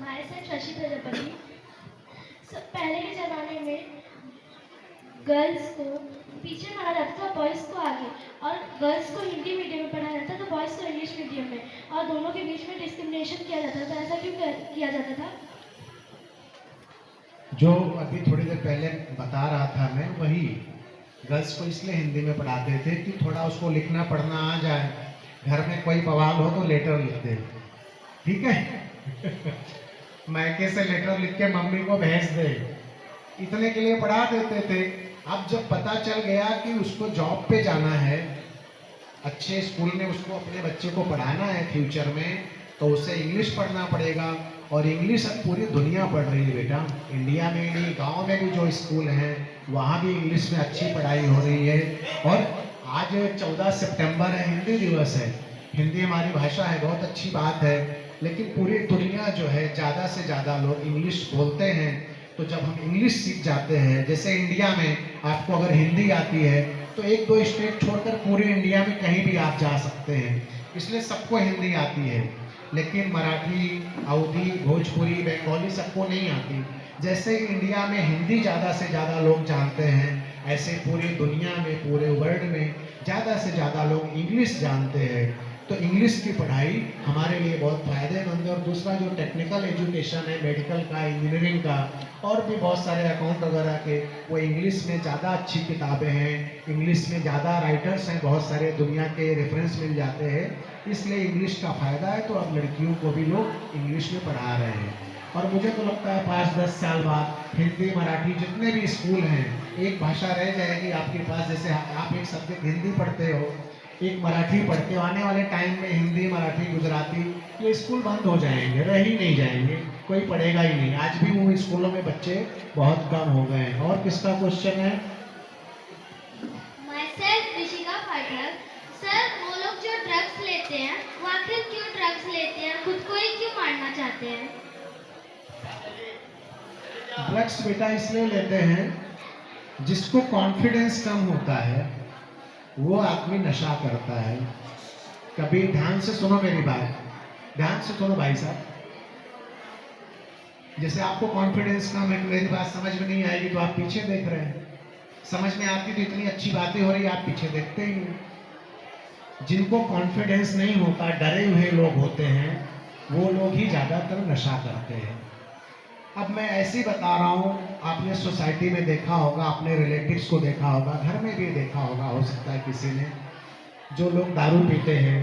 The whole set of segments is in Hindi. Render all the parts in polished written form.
myself शशि प्रजापति। पहले के ज़माने में गर्ल्स को पीछे माना जाता था, बॉयज़ को आगे, और गर्ल्स को हिंदी मीडियम में पढ़ाया जाता था, बॉयज़ को इंग्लिश मीडियम में, और दोनों के बीच में डिस्क्रिमिनेशन किया जाता था। ऐसा क्यों किया जाता था? जो अभी थोड़ी देर पहले बता रहा था मैं, वही गर्ल्स को इसलिए हिंदी में पढ़ाते थे कि थोड़ा उसको लिखना पढ़ना आ जाए, घर में कोई बवाल हो तो लेटर लिख दे, ठीक है मायके से लेटर लिख के मम्मी को भेज दे, इतने के लिए पढ़ा देते थे। अब जब पता चल गया कि उसको जॉब पे जाना है, अच्छे स्कूल में उसको अपने बच्चे को पढ़ाना है फ्यूचर में, तो उसे इंग्लिश पढ़ना पड़ेगा। और इंग्लिश अब पूरी दुनिया पढ़ रही है बेटा, इंडिया में नहीं, गांव में भी जो स्कूल हैं वहाँ भी इंग्लिश में अच्छी पढ़ाई हो रही है। और आज 14 सितंबर है, हिंदी दिवस है, हिंदी हमारी भाषा है, बहुत अच्छी बात है। लेकिन पूरी दुनिया जो है ज़्यादा से ज़्यादा लोग इंग्लिश बोलते हैं। तो जब हम इंग्लिश सीख जाते हैं, जैसे इंडिया में आपको अगर हिंदी आती है तो एक दो स्टेट छोड़कर पूरे इंडिया में कहीं भी आप जा सकते हैं, इसलिए सबको हिंदी आती है। लेकिन मराठी, अवधी, भोजपुरी, बंगाली सबको नहीं आती। जैसे इंडिया में हिंदी ज़्यादा से ज़्यादा लोग जानते हैं, ऐसे पूरी दुनिया में, पूरे वर्ल्ड में ज़्यादा से ज़्यादा लोग इंग्लिश जानते हैं। तो इंग्लिश की पढ़ाई हमारे लिए बहुत फ़ायदेमंद है। और दूसरा जो टेक्निकल एजुकेशन है, मेडिकल का, इंजीनियरिंग का, और भी बहुत सारे अकाउंट वगैरह के, वो इंग्लिश में ज़्यादा अच्छी किताबें हैं, इंग्लिश में ज़्यादा राइटर्स हैं, बहुत सारे दुनिया के रेफरेंस मिल जाते हैं, इसलिए इंग्लिश का फ़ायदा है। तो अब लड़कियों को भी लोग इंग्लिश में पढ़ा रहे हैं। और मुझे तो लगता है 5-10 साल बाद हिंदी, मराठी जितने भी स्कूल हैं, एक भाषा रह जाएगी आपके पास। जैसे आप एक सब्जेक्ट हिंदी पढ़ते हो, एक मराठी पढ़ते हो, आने वाले टाइम में हिंदी, मराठी, गुजराती, ये स्कूल बंद हो जाएंगे, रह ही नहीं जाएंगे, कोई पढ़ेगा ही नहीं। आज भी वो स्कूलों में बच्चे बहुत कम हो गए हैं। और किसका क्वेश्चन है? Myself ऋषिका पाठक। सर, वो लोग जो ड्रग्स लेते हैं वो आखिर क्यों ड्रग्स लेते हैं, खुद को ही क्यों मारना चाहते हैं? ड्रग्स बेटा इसलिए लेते हैं, जिसको कॉन्फिडेंस कम होता है वो आदमी नशा करता है। कभी ध्यान से सुनो मेरी बात, ध्यान से सुनो भाई साहब। जैसे आपको कॉन्फिडेंस कम है, मेरी बात समझ में नहीं आएगी तो आप पीछे देख रहे हैं, समझ में आती तो इतनी अच्छी बातें हो रही है, आप पीछे देखते ही नहीं। जिनको कॉन्फिडेंस नहीं होता, डरे हुए लोग होते हैं, वो लोग ही ज़्यादातर नशा करते हैं। अब मैं ऐसे ही बता रहा हूँ, आपने सोसाइटी में देखा होगा, अपने रिलेटिव्स को देखा होगा, घर में भी देखा होगा, हो सकता है किसी ने, जो लोग दारू पीते हैं,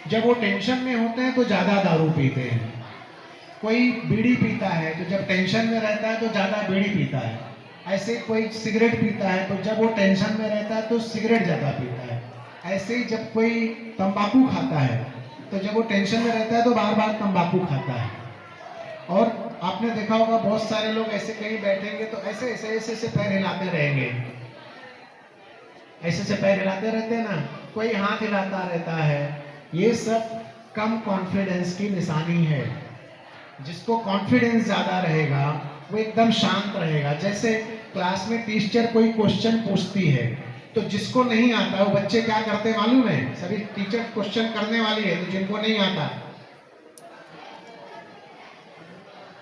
जब वो टेंशन में होते हैं तो ज़्यादा दारू पीते हैं। कोई बीड़ी पीता है तो जब टेंशन में रहता है तो ज़्यादा बीड़ी पीता है। ऐसे कोई सिगरेट पीता है तो जब वो टेंशन में रहता है तो सिगरेट ज़्यादा पीता है। ऐसे ही जब कोई तंबाकू खाता है तो जब वो टेंशन में रहता है तो बार बार तंबाकू खाता है। और आपने देखा होगा बहुत सारे लोग ऐसे कहीं बैठेंगे तो ऐसे ऐसे ऐसे ऐसे पैर हिलाते रहेंगे, ऐसे ऐसे पैर हिलाते रहते हैं ना, कोई हाथ हिलाता रहता है। ये सब कम कॉन्फिडेंस की निशानी है। जिसको कॉन्फिडेंस ज्यादा रहेगा वो एकदम शांत रहेगा। जैसे क्लास में टीचर कोई क्वेश्चन पूछती है तो जिसको नहीं आता वो बच्चे क्या करते मालूम है? सभी टीचर क्वेश्चन करने वाली है तो जिनको नहीं आता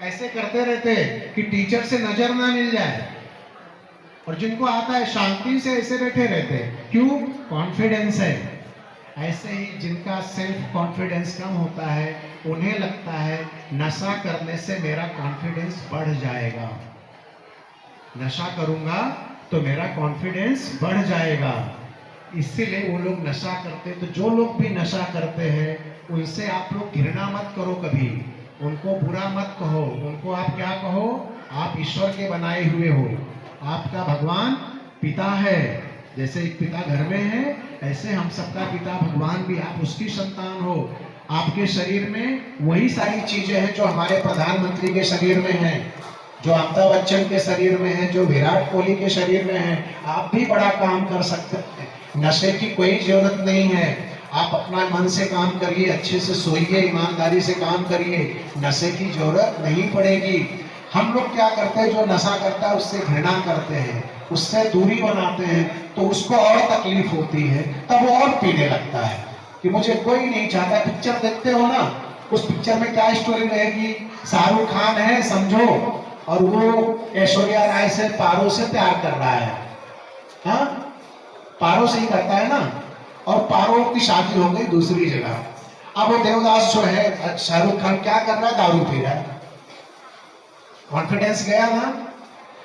ऐसे करते रहते कि टीचर से नजर ना मिल जाए, और जिनको आता है शांति से ऐसे बैठे रहते। क्यों? कॉन्फिडेंस है। ऐसे ही जिनका सेल्फ कॉन्फिडेंस कम होता है उन्हें लगता है नशा करने से मेरा कॉन्फिडेंस बढ़ जाएगा, नशा करूंगा तो मेरा कॉन्फिडेंस बढ़ जाएगा, इसीलिए वो लोग नशा करते। तो जो लोग भी नशा करते हैं उनसे आप लोग घृणा मत करो, कभी उनको बुरा मत कहो। उनको आप क्या कहो? आप ईश्वर के बनाए हुए हो, आपका भगवान पिता है। जैसे एक पिता घर में है ऐसे हम सबका पिता भगवान भी, आप उसकी संतान हो। आपके शरीर में वही सारी चीजें हैं जो हमारे प्रधानमंत्री के शरीर में है, जो अमिताभ बच्चन के शरीर में है, जो विराट कोहली के शरीर में है। आप भी बड़ा काम कर सकते हैं, नशे की कोई जरूरत नहीं है। आप अपना मन से काम करिए, अच्छे से सोइए, ईमानदारी से काम करिए, नशे की जरूरत नहीं पड़ेगी। हम लोग क्या करते हैं, जो नशा करता है उससे घृणा करते हैं, उससे दूरी बनाते हैं, तो उसको और तकलीफ होती है, तब वो और पीने लगता है कि मुझे कोई नहीं चाहता। पिक्चर देखते हो ना, उस पिक्चर में क्या स्टोरी रहेगी? शाहरुख खान है समझो, और वो ऐश्वर्या राय से पारो से प्यार कर रहा है। हाँ, पारो से ही करता है ना, और पारो की शादी हो गई दूसरी जगह। अब वो देवदास जो है शाहरुख खान क्या कर रहा है? दारू पी रहा है। कॉन्फिडेंस गया ना।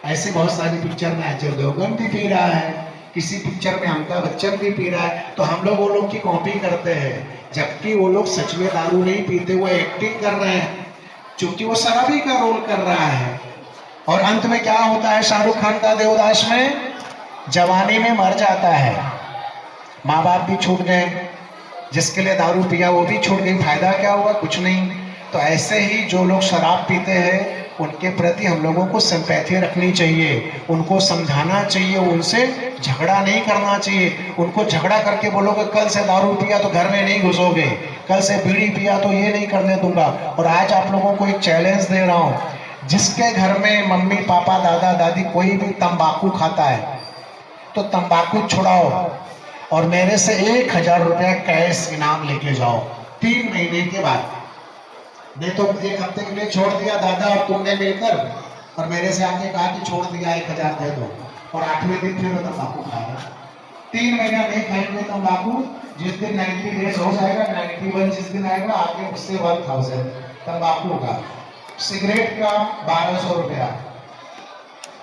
ऐसे बहुत सारी पिक्चर में अजय देवगन भी पी रहा है, किसी पिक्चर में अमिताभ बच्चन भी पी रहा है, तो हम लोग वो लोग की कॉपी करते हैं, जबकि वो लोग सच में दारू नहीं पीते, वो एक्टिंग कर रहे हैं, क्योंकि वो शराबी का रोल कर रहा है। और अंत में क्या होता है शाहरुख खान का देवदास में? जवानी में मर जाता है, माँ बाप भी छूट गए, जिसके लिए दारू पिया वो भी छूट गई, फायदा क्या हुआ? कुछ नहीं। तो ऐसे ही जो लोग शराब पीते हैं उनके प्रति हम लोगों को सिंपैथी रखनी चाहिए, उनको समझाना चाहिए, उनसे झगड़ा नहीं करना चाहिए। उनको झगड़ा करके बोलोगे कल से दारू पिया तो घर में नहीं घुसोगे, कल से बीड़ी पिया तो ये नहीं करने दूंगा। और आज आप लोगों को एक चैलेंज दे रहा हूँ, जिसके घर में मम्मी पापा दादा दादी कोई भी तंबाकू खाता है तो तंबाकू छुड़ाओ और मेरे से 1000 रुपया कैश इनाम लेके जाओ 3 महीने के बाद। नहीं तो 1 हफ्ते के लिए छोड़ दिया दादा और तुमने मिलकर, और मेरे से आके कहा कि छोड़ दिया 1000 दे दो, और 8वें दिन फिर तंबाकू खाएगा। 3 महीना नहीं खाएंगे तंबाकू, जिस दिन 90 डेज हो जाएगा, 91 जिस दिन आएगा आगे उससे 1000 तंबाकू का। सिगरेट का 1200 रुपया।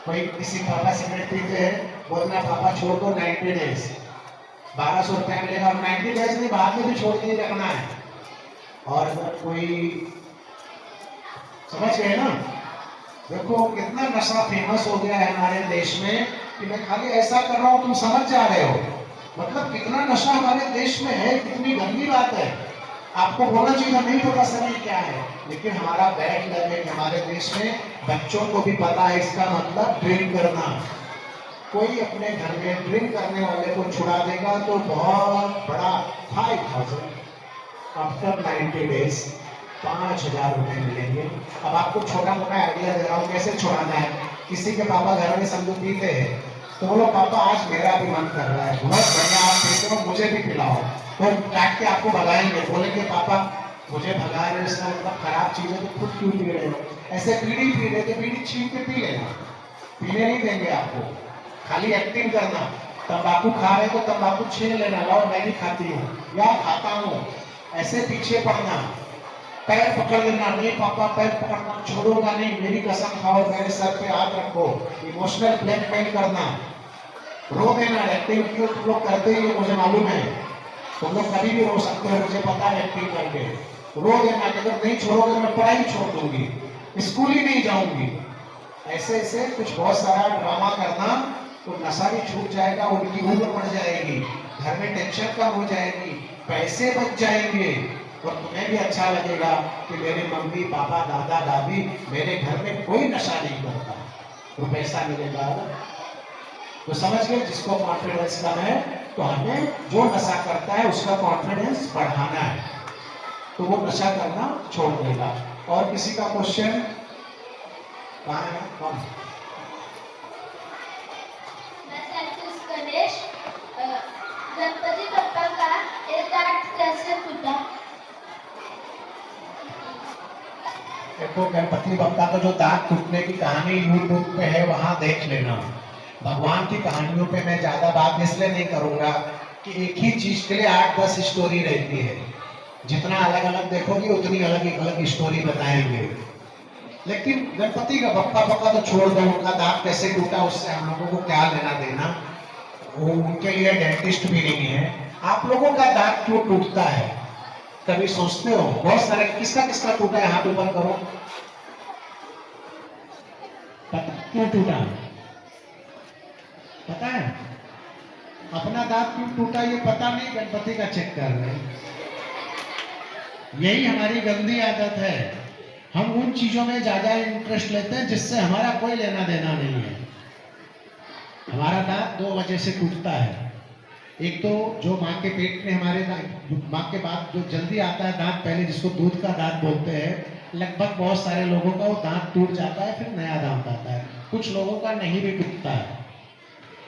कोई किसी पापा सिगरेट पीते हैं, बोलना पापा छोड़ दो 90 डेज, 1200 रुपया मिलेगा, और 90 डेज नहीं बाद में भी छोड़ के रखना है। और अगर कोई समझ गए ना, देखो कितना नशा फेमस हो गया है हमारे देश में कि मैं खाली ऐसा कर रहा हूं तुम समझ जा रहे हो, मतलब कितना नशा हमारे देश में है, कितनी गंदी बात है। आपको बोलना चाहिए नहीं पता सही क्या है, लेकिन हमारा बैड लग है कि हमारे देश में बच्चों को भी पता है इसका मतलब ड्रिंक करना। कोई अपने घर में ड्रिंक करने वाले को छुड़ा देगा तो बहुत बड़ा 5000 आफ्टर 90 डेज 5000 रुपए मिलेंगे। अब आपको छोटा मोटा आइडिया दे रहा हूँ कैसे छुड़ाना है। किसी के पापा घर में समझो पीते हैं, तो बोलो पापा आज मेरा भी मन कर रहा है, बहुत बढ़िया आप पीते हो मुझे भी पिलाओ, तो डांट के आपको भगाएंगे, बोलेंगे पापा मुझे भगा रहे हो, इसका मतलब खराब चीज है तो खुद क्यों पी रहे हो। ऐसे बीड़ी पी रहे थे, बीड़ी छीन के पी लेना, पीने नहीं देंगे आपको, खाली एक्टिंग करना। तंबाकू खा रहे तो तंबाकू छीन लेना, लाओ मैं भी खाती हूँ या खाता हूँ, ऐसे पीछे पड़ना, पैर पकड़ लेना, नहीं पापा पैर पकड़ना छोड़ूंगा नहीं, मेरी कसम खाओ, मेरे सर पे हाथ रखो, इमोशनल ब्लैकमेल करना, रो देना। एक्टिंग क्यों तुम लोग करते ही मुझे मालूम है, तुम लोग कभी भी रो सकते हो, मुझे पता है एक्टिंग करके। रो देना कि अगर नहीं छोड़ोगे मैं पढ़ाई छोड़ दूंगी, स्कूल ही नहीं जाऊंगी। ऐसे ऐसे कुछ बहुत सारा ड्रामा करना, तो नशा भी छूट जाएगा, उनकी उम्र बढ़ जाएगी, घर में टेंशन कम हो जाएगी, पैसे बच जाएंगे, और तुम्हें भी अच्छा लगेगा कि मेरे मम्मी पापा दादा दादी मेरे घर में कोई नशा नहीं करता, तो पैसा मिलेगा। तो समझ गए, जिसको कॉन्फिडेंस कम है तो हमें जो नशा करता है उसका कॉन्फिडेंस बढ़ाना है, तो वो नशा करना छोड़ देगा। और किसी का क्वेश्चन कहाँ है? कौन? गणेश, गणपति बप्पा का एक दांत कैसे टूटा? देखो गणपति बप्पा का जो दांत टूटने की कहानी यूट्यूब पे है, वहां देख लेना। भगवान की कहानियों पे मैं ज्यादा बात इसलिए नहीं करूंगा कि एक ही चीज के लिए 8-10 स्टोरी रहती है, जितना अलग अलग देखोगे उतनी अलग अलग स्टोरी बताएंगे। लेकिन गणपति का बप्पा तो छोड़ दो, उनका दांत कैसे टूटा उससे हम लोगों को क्या लेना देना, वो उनके लिए डेंटिस्ट भी नहीं है। आप लोगों का दांत क्यों टूटता है कभी सोचते हो? बहुत सारे किसका टूटा है, हाथ ऊपर करो, क्यों टूटा पता है? अपना दांत क्यों टूटा ये पता नहीं, गणपति का चेक कर रहे हैं। यही हमारी गंदी आदत है, हम उन चीजों में ज्यादा इंटरेस्ट लेते हैं जिससे हमारा कोई लेना देना नहीं है। हमारा दांत 2 वजह से टूटता है। एक तो जो माँ के पेट में हमारे माँ के बाद जो जल्दी आता है दांत, पहले जिसको दूध का दांत बोलते हैं, लगभग बहुत सारे लोगों का वो दांत टूट जाता है, फिर नया दांत आता है। कुछ लोगों का नहीं भी टूटता है,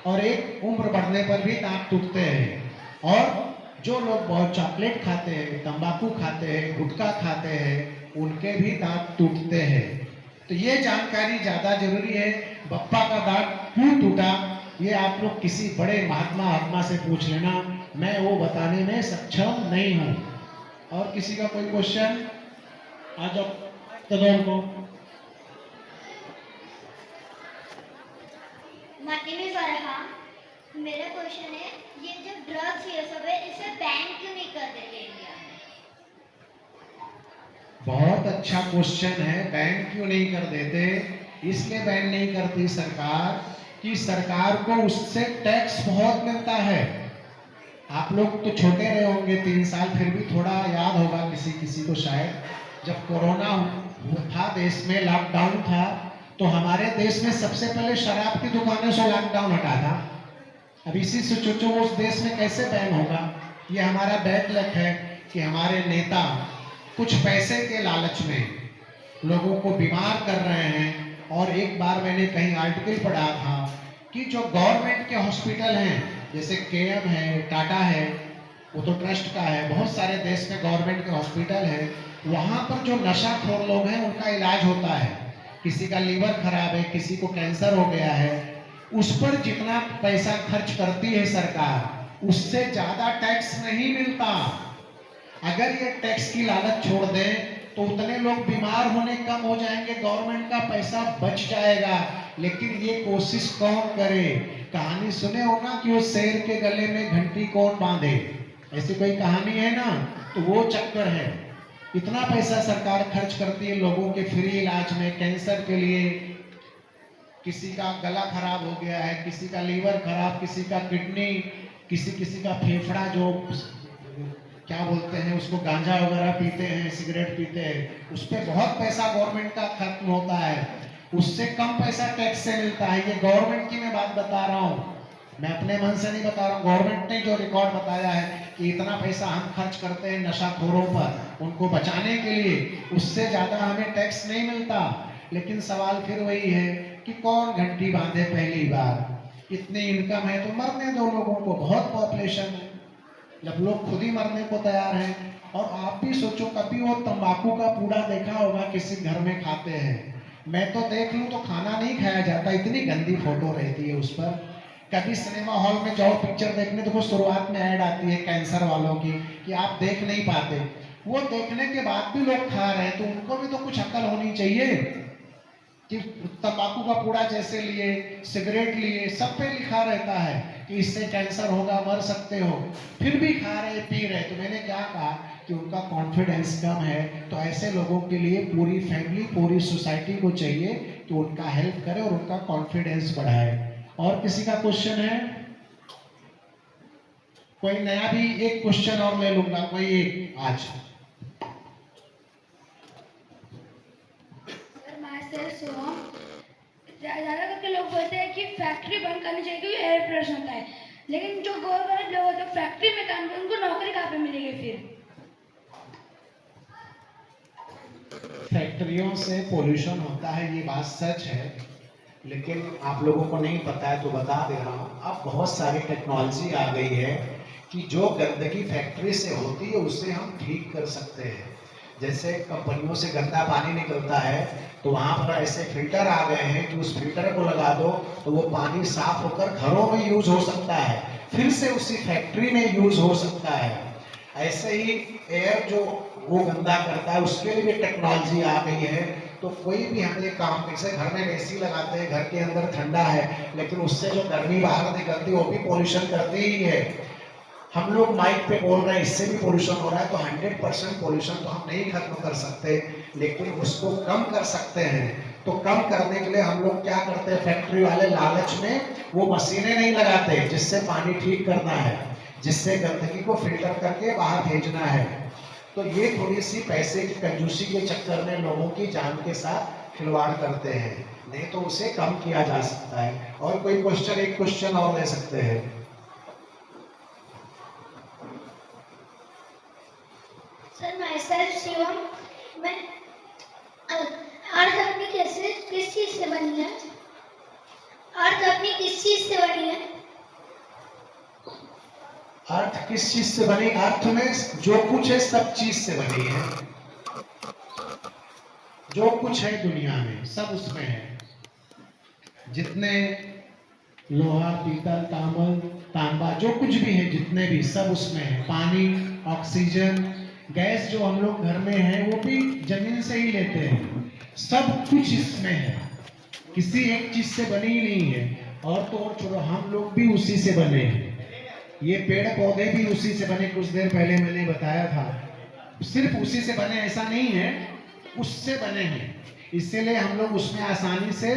और एक उम्र बढ़ने पर भी दांत टूटते हैं। और जो लोग बहुत चॉकलेट खाते हैं, तंबाकू खाते हैं, गुटखा खाते हैं, उनके भी दांत टूटते हैं। तो ये जानकारी ज़्यादा जरूरी है। बप्पा का दांत क्यों टूटा, ये आप लोग किसी बड़े महात्मा से पूछ लेना, मैं वो बताने में सक्षम नहीं हूँ। और किसी का कोई क्वेश्चन? आ जाओ तदों को। My name is Farha. मेरा क्वेश्चन है, ये जो ड्रग्स ये सब है, इसे बैन क्यों नहीं कर देते इंडिया में? बहुत अच्छा क्वेश्चन है। बैन क्यों नहीं कर देते? इसलिए बैन नहीं करती सरकार कि सरकार को उससे टैक्स बहुत मिलता है। आप लोग तो छोटे रहे होंगे 3 साल, फिर भी थोड़ा याद होगा किसी किसी को शायद, जब कोरोना था देश में, लॉकडाउन था, तो हमारे देश में सबसे पहले शराब की दुकानों से लॉकडाउन हटा था। अब इसी से सोचो उस देश में कैसे बैन होगा। ये हमारा बैड लक है कि हमारे नेता कुछ पैसे के लालच में लोगों को बीमार कर रहे हैं। और एक बार मैंने कहीं आर्टिकल पढ़ा था कि जो गवर्नमेंट के हॉस्पिटल हैं, जैसे केएम है, टाटा है, वो तो ट्रस्ट का है, बहुत सारे देश में गवर्नमेंट के हॉस्पिटल हैं, वहाँ पर जो नशाखोर लोग हैं उनका इलाज होता है। किसी का लीवर खराब है, किसी को कैंसर हो गया है, उस पर जितना पैसा खर्च करती है सरकार, उससे ज़्यादा टैक्स नहीं मिलता। अगर ये टैक्स की लालच छोड़ दें तो उतने लोग बीमार होने कम हो जाएंगे, गवर्नमेंट का पैसा बच जाएगा। लेकिन ये कोशिश कौन करे? कहानी सुने हो ना कि वो शेर के गले में घंटी कौन बांधे, ऐसी कोई कहानी है ना, तो वो चक्कर है। इतना पैसा सरकार खर्च करती है लोगों के फ्री इलाज में, कैंसर के लिए, किसी का गला खराब हो गया है, किसी का लीवर खराब, किसी का किडनी, किसी का फेफड़ा, जो क्या बोलते हैं उसको, गांजा वगैरह पीते हैं, सिगरेट पीते हैं, उस पर बहुत पैसा गवर्नमेंट का खत्म होता है। उससे कम पैसा टैक्स से मिलता है। ये गवर्नमेंट की मैं बात बता रहा हूँ, मैं अपने मन से नहीं बता रहा हूँ। गवर्नमेंट ने जो रिकॉर्ड बताया है कि इतना पैसा हम खर्च करते हैं नशाखोरों पर, उनको बचाने के लिए, उससे ज़्यादा हमें टैक्स नहीं मिलता। लेकिन सवाल फिर वही है कि कौन घंटी बांधे पहली बार। इतनी इनकम है तो मरने दो लोगों को, बहुत पॉपुलेशन है, जब लोग खुद ही मरने को तैयार हैं। और आप भी सोचो, कभी वो तंबाकू का पूड़ा देखा होगा किसी घर में खाते हैं? मैं तो देख लूं तो खाना नहीं खाया जाता, इतनी गंदी फोटो रहती है उस पर। कभी सिनेमा हॉल में जाओ पिक्चर देखने, तो वो शुरुआत में ऐड आती है कैंसर वालों की कि आप देख नहीं पाते। वो देखने के बाद भी लोग खा रहे हैं, तो उनको भी तो कुछ अक्ल होनी चाहिए कि तंबाकू का पूड़ा जैसे लिए, सिगरेट लिए, सब पे लिखा रहता है कि इससे कैंसर होगा, मर सकते हो, फिर भी खा रहे, पी रहे। तो मैंने क्या कहा कि उनका कॉन्फिडेंस कम है। तो ऐसे लोगों के लिए पूरी फैमिली, पूरी सोसाइटी को चाहिए कि उनका हेल्प करे और उनका कॉन्फिडेंस बढ़ाए। और किसी का क्वेश्चन है? कोई नया भी एक क्वेश्चन और ले लूंगा, कोई एक आज। ज़्यादा करके लोग बोलते हैं कि फैक्ट्री बंद करनी चाहिए क्योंकि एयर पोल्यूशन होता है, लेकिन जो गवर्नमेंट लोग होते हैं फैक्ट्री में काम करते हैं, उनको नौकरी कहाँ पे मिलेगी फिर? फैक्ट्रियों से पोल्यूशन होता है, ये बात सच है, लेकिन आप लोगों को नहीं पता है तो बता दे रहा हूँ। अब बहुत सारी टेक्नोलॉजी आ गई है कि जो गंदगी फैक्ट्री से होती है उसे हम ठीक कर सकते हैं। जैसे कंपनियों से गंदा पानी निकलता है तो वहाँ पर ऐसे फिल्टर आ गए हैं कि उस फिल्टर को लगा दो तो वो पानी साफ होकर घरों में यूज हो सकता है, फिर से उसी फैक्ट्री में यूज हो सकता है। ऐसे ही एयर जो वो गंदा करता है उसके लिए भी टेक्नोलॉजी आ गई है। तो कोई भी हम ये काम, जैसे घर में एसी लगाते हैं, घर के अंदर ठंडा है, लेकिन उससे जो गर्मी बाहर निकलती है वो भी पोल्यूशन करती ही है। हम लोग माइक पे बोल रहे हैं इससे भी पोल्यूशन हो रहा है, तो 100% पोल्यूशन तो हम नहीं खत्म कर सकते, लेकिन उसको कम कर सकते हैं। तो कम करने के लिए हम लोग क्या करते हैं, फैक्ट्री वाले लालच में वो मशीनें नहीं लगाते जिससे पानी ठीक करना है, जिससे गंदगी को फिल्टर करके बाहर भेजना है। तो ये थोड़ी सी पैसे की कंजूसी के चक्कर में लोगों की जान के साथ खिलवाड़ करते हैं, नहीं तो उसे कम किया जा सकता है। और कोई क्वेश्चन, एक क्वेश्चन और ले सकते हैं। सर मैं शिवम, मैं अर्थ अपनी किस चीज से बनी है? अर्थ अपनी किस चीज से बनी है? अर्थ किस चीज से बनी? अर्थ में जो कुछ है सब चीज से बनी है। जो कुछ है दुनिया में सब उसमें है। जितने लोहा, पीतल, तांबा जो कुछ भी है, जितने भी, सब उसमें है। पानी, ऑक्सीजन, गैस जो हम लोग घर में है वो भी जमीन से ही लेते हैं। सब कुछ इसमें है, किसी एक चीज से बनी ही नहीं है। और तो और छोड़ो, हम लोग भी उसी से बने हैं। ये पेड़ पौधे भी उसी से बने, कुछ देर पहले मैंने बताया था। सिर्फ उसी से बने ऐसा नहीं है, उससे बने हैं। इसीलिए हम लोग उसमें आसानी से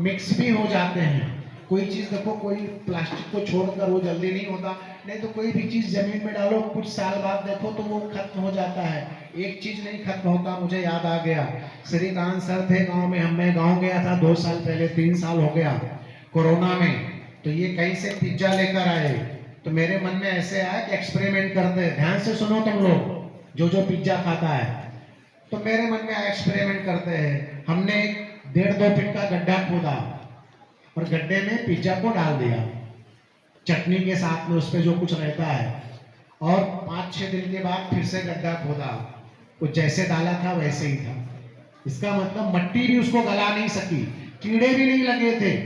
मिक्स भी हो जाते हैं। कोई चीज देखो, कोई प्लास्टिक को छोड़कर वो जल्दी नहीं होता। नहीं तो कोई भी चीज जमीन में डालो, कुछ साल बाद देखो तो वो खत्म हो जाता है। एक चीज नहीं खत्म होता। मुझे याद आ गया, श्रीकांत सर थे गांव में, मैं गांव गया था 2 साल पहले, 3 साल हो गया, कोरोना में। तो ये कहीं से पिज्जा लेकर आए, तो मेरे मन में ऐसे आया कि एक्सपेरिमेंट करते हैं। ध्यान से सुनो तुम लोग जो पिज्जा खाता है। तो मेरे मन में आया एक्सपेरिमेंट करते हैं। हमने 1.5-2 फीट का गड्ढा खोदा और गड्ढे में पिज्जा को डाल दिया, चटनी के साथ में, उस पर जो कुछ रहता है। और 5-6 दिन के बाद फिर से गड्ढा खोदा, वो जैसे डाला था वैसे ही था। इसका मतलब मट्टी भी उसको गला नहीं सकी, कीड़े भी नहीं लगे थे।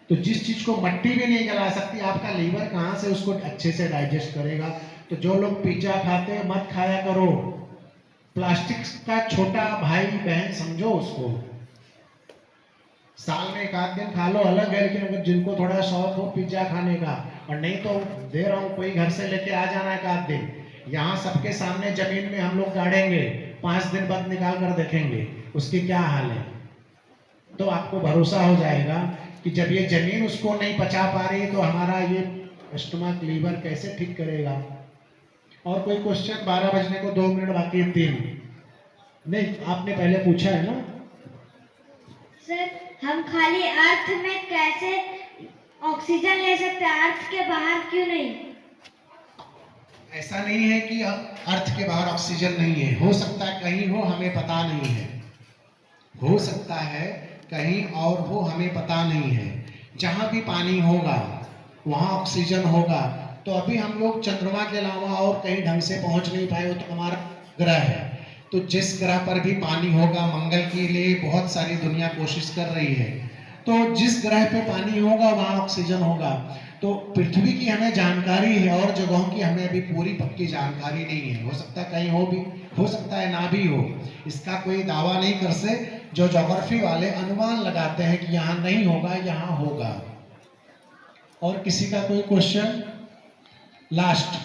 तो जिस चीज को मट्टी भी नहीं गला सकती, आपका लीवर कहाँ से उसको अच्छे से डाइजेस्ट करेगा? तो जो लोग पिज्जा खाते हैं, मत खाया करो। प्लास्टिक का छोटा भाई बहन समझो उसको। साल में 1 आध दिन खा लो, अलग है, लेकिन अगर जिनको थोड़ा शौक हो पिज्जा खाने का, और नहीं तो दे रहा हूँ, कोई घर से लेके आ जाना 1 आध दिन। यहाँ सबके सामने जमीन में हम लोग गाड़ेंगे, 5 दिन बाद निकाल कर देखेंगे उसकी क्या हाल है। तो आपको भरोसा हो जाएगा कि जब ये जमीन उसको नहीं पचा पा रही तो हमारा ये स्टमक, लीवर कैसे ठीक करेगा। और कोई क्वेश्चन? 12 बजने को 2 मिनट बाकी, 3 नहीं, आपने पहले पूछा है ना। सर, हम खाली अर्थ में कैसे ऑक्सीजन ले सकते हैं, अर्थ के बाहर क्यों नहीं? ऐसा नहीं है कि अर्थ के बाहर ऑक्सीजन नहीं है। हो सकता है कहीं हो, हमें पता नहीं है। हो सकता है कहीं और हो, हमें पता नहीं है। जहां भी पानी होगा वहां ऑक्सीजन होगा। तो अभी हम लोग चंद्रमा के अलावा और कहीं ढंग से पहुंच नहीं पाए, वो तो हमारा ग्रह है। तो जिस ग्रह पर भी पानी होगा, मंगल के लिए बहुत सारी दुनिया कोशिश कर रही है, तो जिस ग्रह पे पानी होगा वहां ऑक्सीजन होगा। तो पृथ्वी की हमें जानकारी है, और जगहों की हमें अभी पूरी पक्की जानकारी नहीं है। हो सकता है कहीं हो भी, हो सकता है ना भी हो। इसका कोई दावा नहीं कर से। जो ज्योग्राफी वाले अनुमान लगाते हैं कि यहाँ नहीं होगा, यहाँ होगा। और किसी का कोई क्वेश्चन? लास्ट,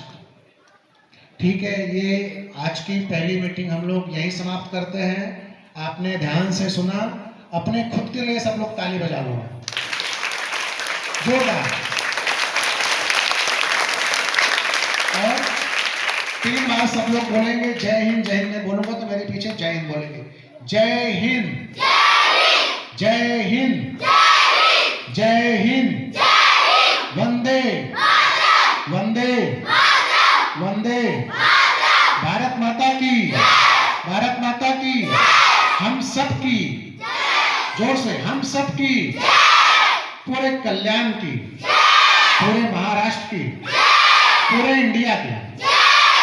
ठीक है। ये आज की पहली मीटिंग हम लोग यहीं समाप्त करते हैं। आपने ध्यान से सुना। अपने खुद के लिए सब लोग ताली बजा लो जोरदार। और 3 बार सब लोग बोलेंगे जय हिंद। जय हिंद मैं बोलूंगा तो मेरे पीछे जय हिंद बोलेंगे। जय हिंद, जय हिंद, जय हिंद, वंदे वंदे वंदे। भारत माता की, भारत माता की, हम सब की, जोर से, हम सब की, पूरे कल्याण की, पूरे महाराष्ट्र की, पूरे इंडिया की,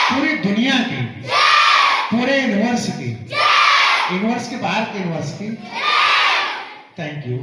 पूरी दुनिया की, पूरे यूनिवर्स की, यूनिवर्स के बाहर के यूनिवर्स की। Thank you.